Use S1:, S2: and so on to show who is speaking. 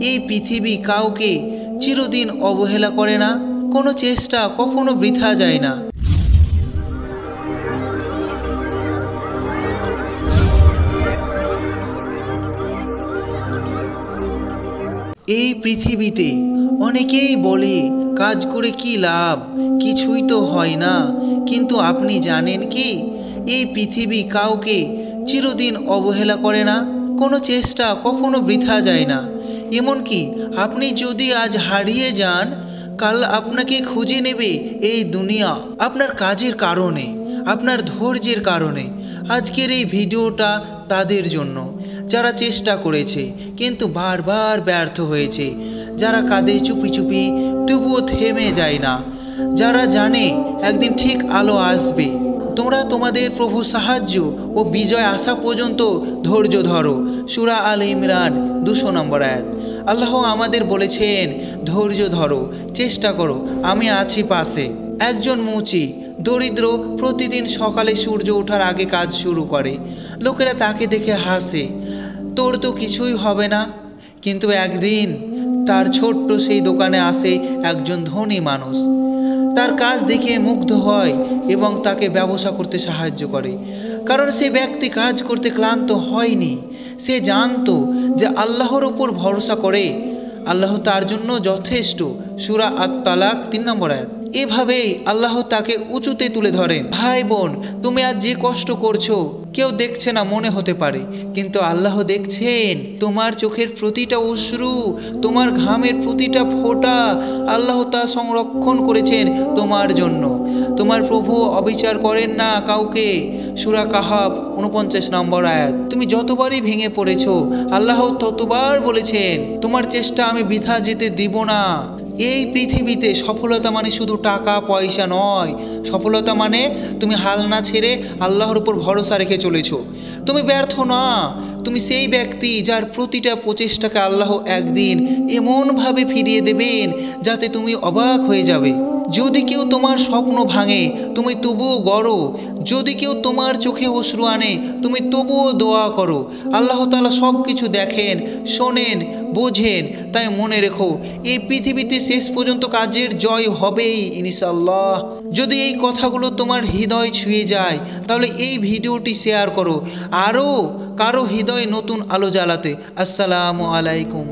S1: এই পৃথিবী কাউকে চিরদিন অবহেলা করে না, কোনো চেষ্টা কখনো বৃথা যায় না। এই পৃথিবীতে অনেকেই বলে কাজ করে কি লাভ, কিছুই তো হয় না। কিন্তু আপনি জানেন কি, এই পৃথিবী কাউকে চিরদিন অবহেলা করে না, কোনো চেষ্টা কখনো বৃথা যায় না। এমনকি আপনি যদি আজ হারিয়ে যান, কাল আপনাকে খুঁজে নেবে এই দুনিয়া আপনার কাজের কারণে, আপনার ধৈর্যের কারণে। আজকের এই ভিডিওটা তাদের জন্য যারা চেষ্টা করেছে কিন্তু বারবার ব্যর্থ হয়েছে, যারা কাঁদে চুপি চুপি তবুও থেমে যায় না, যারা জানে একদিন ঠিক আলো আসবে। তোমরা তোমাদের প্রভু সাহায্য ও বিজয় আসা পর্যন্ত ধৈর্য ধরো। সূরা আল ইমরান 200 নম্বর আয়াত। আল্লাহ আমাদের বলেছেন, ধৈর্য ধরো, চেষ্টা করো, আমি আছি পাশে। একজন মুচি দরিদ্র প্রতিদিন সকালে সূর্য ওঠার আগে কাজ শুরু করে। লোকেরা তাকে দেখে হাসে, তোর তো কিছুই হবে না। কিন্তু একদিন তার ছোট্ট সেই দোকানে আসে একজন ধনী মানুষ, তার কাজ দেখে মুগ্ধ হয় এবং তাকে ব্যবসা করতে সাহায্য করে। কারণ সে ব্যক্তি কাজ করতে ক্লান্ত হয়নি, সে জানতো যে আল্লাহর উপর ভরসা করে, আল্লাহ তার জন্য যথেষ্ট। সূরা আত-তালাক 3 নম্বর আয়াত। এভাবেই আল্লাহ তাকে উঁচুতে তুলে ধরেন। ভাই বোন, তুমি আজ যে কষ্ট করছো কেউ দেখছে না মনে হতে পারে, কিন্তু আল্লাহ দেখছেন তোমার চোখের প্রতিটা অশ্রু, তোমার ঘামের প্রতিটা ফোঁটা আল্লাহ তা সংরক্ষণ করেছেন তোমার জন্য। তোমার প্রভু অবিচার করেন না কাউকে। সূরা কাহাফ 49 নম্বর আয়াত। তুমি যতবারই ভেঙে পড়েছো, আল্লাহ ততবার বলেছেন তোমার চেষ্টা আমি বৃথা যেতে দিব না। এই পৃথিবীতে সফলতা মানে শুধু টাকা পয়সা নয়, সফলতা মানে তুমি হাল না ছেড়ে আল্লাহর উপর ভরসা রেখে চলেছো। তুমি ব্যর্থ না, তুমি সেই ব্যক্তি যার প্রতিটা প্রচেষ্টাকে আল্লাহ একদিন এমনভাবে ফিরিয়ে দেবেন যাতে তুমি অবাক হয়ে যাবে। যদি কেউ তোমার স্বপ্ন ভাঙে তুমি তবুও গড়ো, যদি কেউ তোমার চোখে অশ্রু আনে তুমি তবুও দোয়া করো। আল্লাহ তাআলা সব কিছু দেখেন, শোনেন, বোঝেন। তাই মনে রেখো, এই পৃথিবীতে শেষ পর্যন্ত কাজের জয় হবেই ইনশাআল্লাহ। যদি এই কথাগুলো তোমার হৃদয় ছুঁয়ে যায় তাহলে এই ভিডিওটি শেয়ার করো, আরও কারো হৃদয়ে নতুন আলো জ্বালাতে। আসসালামু আলাইকুম।